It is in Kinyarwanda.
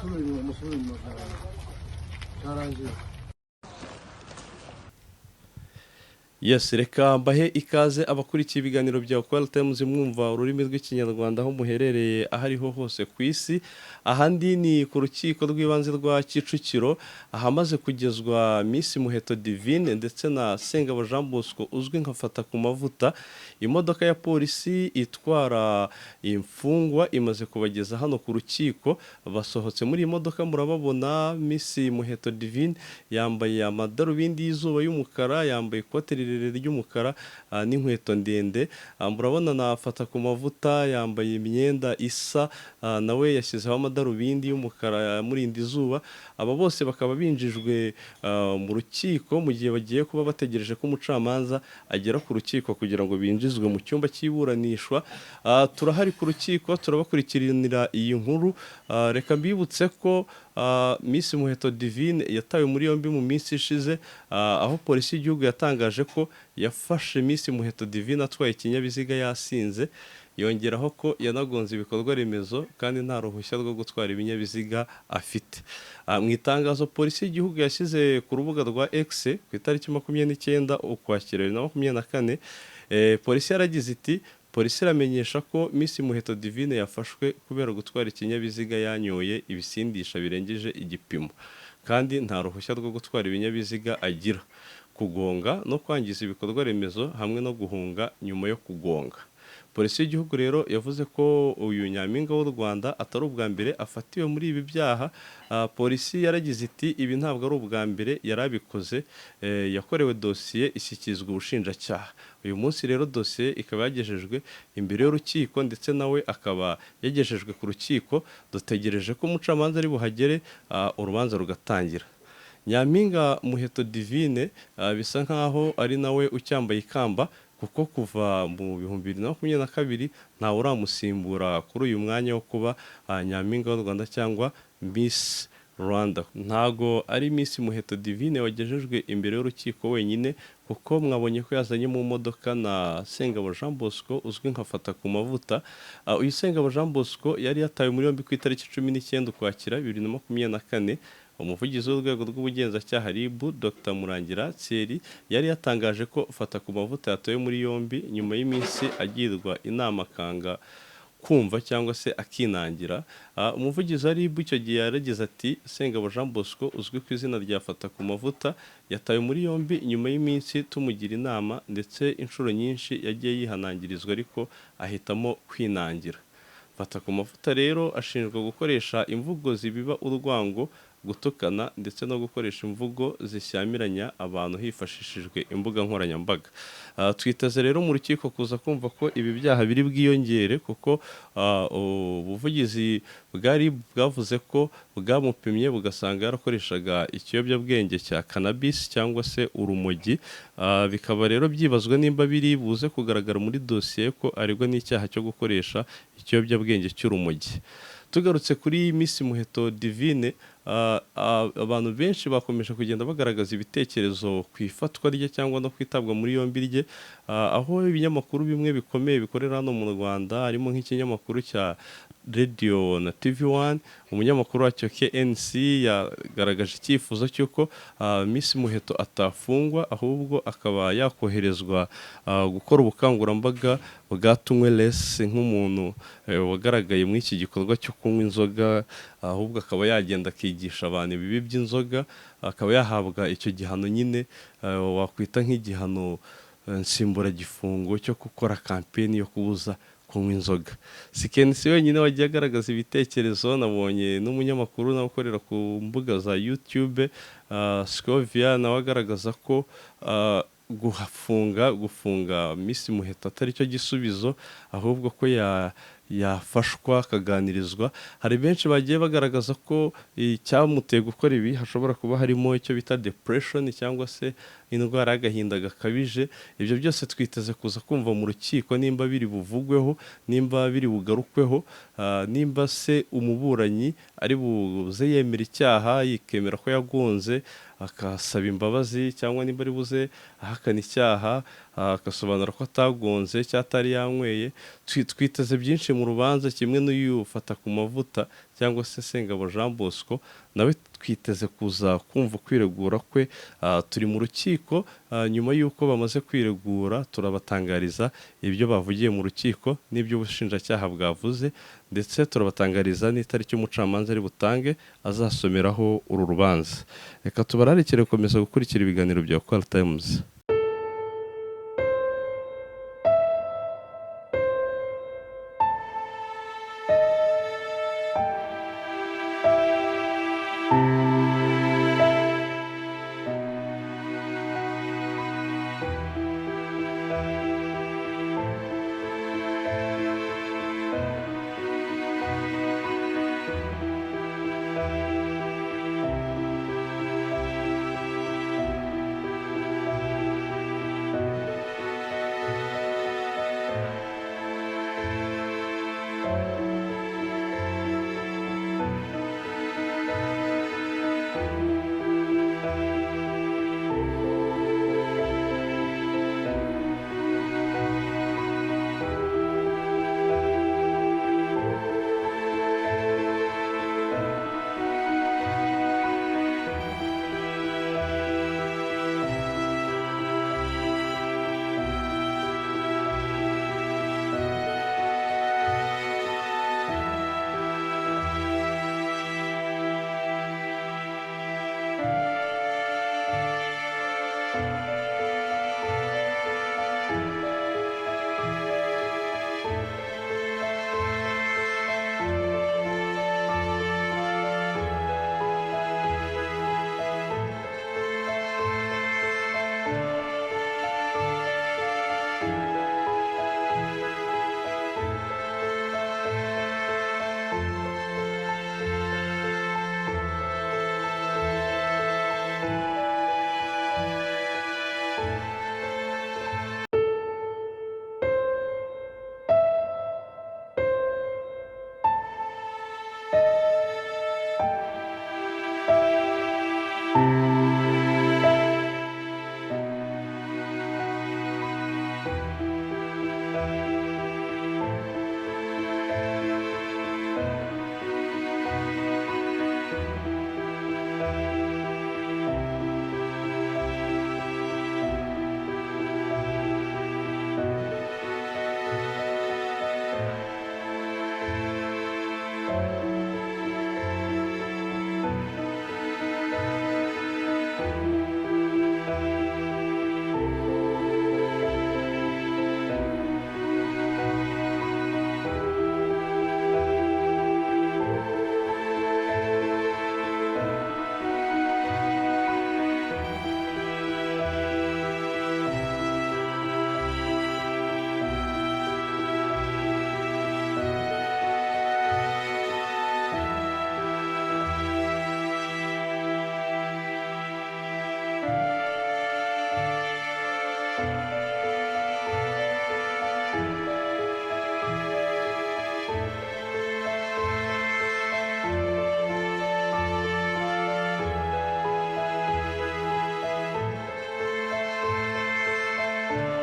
musubire inyuma byarangiye. Yes, reka mbahe ikaze abakurikiye ibiganiro bya Quality Times mwumva ururimi rw'ikinyarwanda aho muherereye ahariho hose ku isi. Ahandi ni ku rukiko rw'ibanze rwa Kicukiro ahamaze kugezwa Miss Muheto Divine ndetse na Sengabo Jean Bosco uzwi nka Fata ku mavuta. Imodoka ya polisi itwara imfungwa imaze kubageza hano ku rukiko. Basohotse muri imodoka murababona Miss Muheto Divine yambaye amadarubindi y'izuba y'umukara, yambaye ikote ry'umukara n'inkweto ndende. Murabona na Fata ku mavuta yambaye imyenda isa, nawe yashyizeho amadarubindi y'umukara yamurinda izuba. Aba bose bakaba binjijwe mu rukiko mu gihe bagiye kuba bategereje ko umucamanza agera ku rukiko kugira ngo binjizwe mu cyumba cy'iburanishwa. Turahari ku rukiko turabakurikiranira iyi nkuru. Reka mbibutse ko Miss Muheto Divine yatawe muri yombi mu minsi ishize, aho polisi y'igihugu yatangaje ko yafashe Miss Muheto Divine atwaye ikinyabiziga yasinze, yongeraho ko yanagonze ibikorwa remezo kandi nta ruhushya rwo gutwara ibinyabiziga afite. Mu itangazo polisi y'igihugu yashyize ku rubuga rwa X ku itariki 29 Ukwakira 2024, polisi yaragize iti polisi iramenyesha ko Miss Muheto Divine yafashwe kubera gutwara ikinyabiziga yanyoye ibisindisha birengeje igipimo kandi nta ruhushya rwo gutwara ibinyabiziga agira, kugonga no kwangiza ibikorwa remezo hamwe no guhunga nyuma yo kugonga. Polisi y'igihugu rero yavuze ko uyu nyampinga w'u Rwanda atari ubwa mbere afatiwe muri ibi byaha. Polisi yaragize iti ibi ntabwo ari ubwa mbere yarabikoze, yakorewe dosiye ishyikirizwa ubushinjacyaha. Uyu munsi rero dosiye ikaba yagejejwe imbere y'urukiko ndetse nawe akaba yagejejwe ku rukiko. Dutegereje ko umucamanza ari buhagere urubanza rugatangira. Nyampinga Muheto Divine bisa nkaho ari nawe ucyambaye ikamba, kuko kuva mu 2022 ntawe uramusimbura kuri uyu mwanya wo kuba nyampinga w'u Rwanda cyangwa Miss Rwanda. Ntago ari Miss Muheto Divine wagejejwe imbere y'urukiko wenyine, kuko mwabonye ko yazanye mu modoka na Sengabo Jean Bosco uzwi nka Fata ku mavuta. Uyu Sengabo Jean Bosco yari yatawe muri yombi ku itariki 19 Ukwakira 2024. Umuvugizi w'urwego rw'ubugenzacyaha RIB Dr Murangira Thierry yari yatangaje ko Fata ku mavuta yatowe muri yombi nyuma y'iminsi agirwa inama akanga kumva cyangwa se akinangira. Umuvugizi wa RIB icyo gihe yaragize ati Sengabo Jean Bosco uzwi ku izina rya Fata ku mavuta yatawe muri yombi nyuma y'iminsi tumugira inama ndetse inshuro nyinshi yagiye yihanangirizwa ariko ahitamo kwinangira. Fata ku mavuta rero ashinjwa gukoresha imvugo zibiba urwango, gutukana ndetse no gukoresha imvugo zishyamiranya abantu hifashishijwe imbuga nkoranyambaga. Twiteze rero mu rukiko kuza kumva ko ibi byaha biri bwiyongere, kuko ubuvugizi bwari bwavuze ko bwamupimye bugasanga yarakoreshaga ikiyobyabwenge cya cannabis cyangwa se urumogi. Bikaba rero byibazwa nimba biri buze kugaragara muri dosiye ko aregwa n'icyaha cyo gukoresha ikiyobyabwenge cy'urumogi. Tugarutse kuri Miss Muheto Divine, abantu benshi bakomeje kugenda bagaragaza ibitekerezo ku ifatwa rye cyangwa no kwitabwa muri yombi rye, aho ibinyamakuru bimwe bikomeye bikorera hano mu Rwanda harimo nk'ikinyamakuru cya Radio na TV1, umunyamakuru wacyo KNC yagaragaje icyifuzo cy'uko Miss Muheto atafungwa ahubwo akaba yakoherezwa gukora ubukangurambaga bwatunywe less nk'umuntu wagaragaye muri iki gikorwa cyo kunywa inzoga, ahubwo akaba yagenda akigisha abantu ibibi by'inzoga, akaba yahabwa icyo gihano nyine wakwita nk'igihano nsimburagifungo cyo gukora kampeni yo kubuza kunywa inzoga. Si Kensi wenyine wagiye agaragaza ibitekerezo, nabonye n'umunyamakuru nawe ukorera ku mbuga za YouTube Scovia nawe agaragaza ko gufunga Miss Muheto atari cyo gisubizo, ahubwo ko yafashwa akaganirizwa. Hari benshi bagiye bagaragaza ko icyamuteye gukora ibi hashobora kuba harimo icyo bita depression cyangwa se indwara y'agahinda gakabije. Ibyo byose twiteze kuza kumva mu rukiko nimba biri buvugweho, nimba biri bugarukweho, nimba se umuburanyi ari buze yemera icyaha yikemera ko yagonze akasaba imbabazi, cyangwa nimba ari buze ahakana icyaha agasobanura ko atagonze cyangwa atari yanyweye. Twiteze byinshi mu rubanza, kimwe n'uyu ufata ku mavuta cyangwa se Sengabo Jean Bosco, nawe twiteze kuza kumva kwiregura kwe. Turi mu rukiko, nyuma y'uko bamaze kwiregura turabatangariza ibyo bavugiye mu rukiko n'ibyo ubushinjacyaha bwavuze, ndetse turabatangariza n'itariki umucamanza ari butange azasomeraho uru rubanza. Reka tubararikire gukomeza gukurikira ibiganiro bya Quality Times.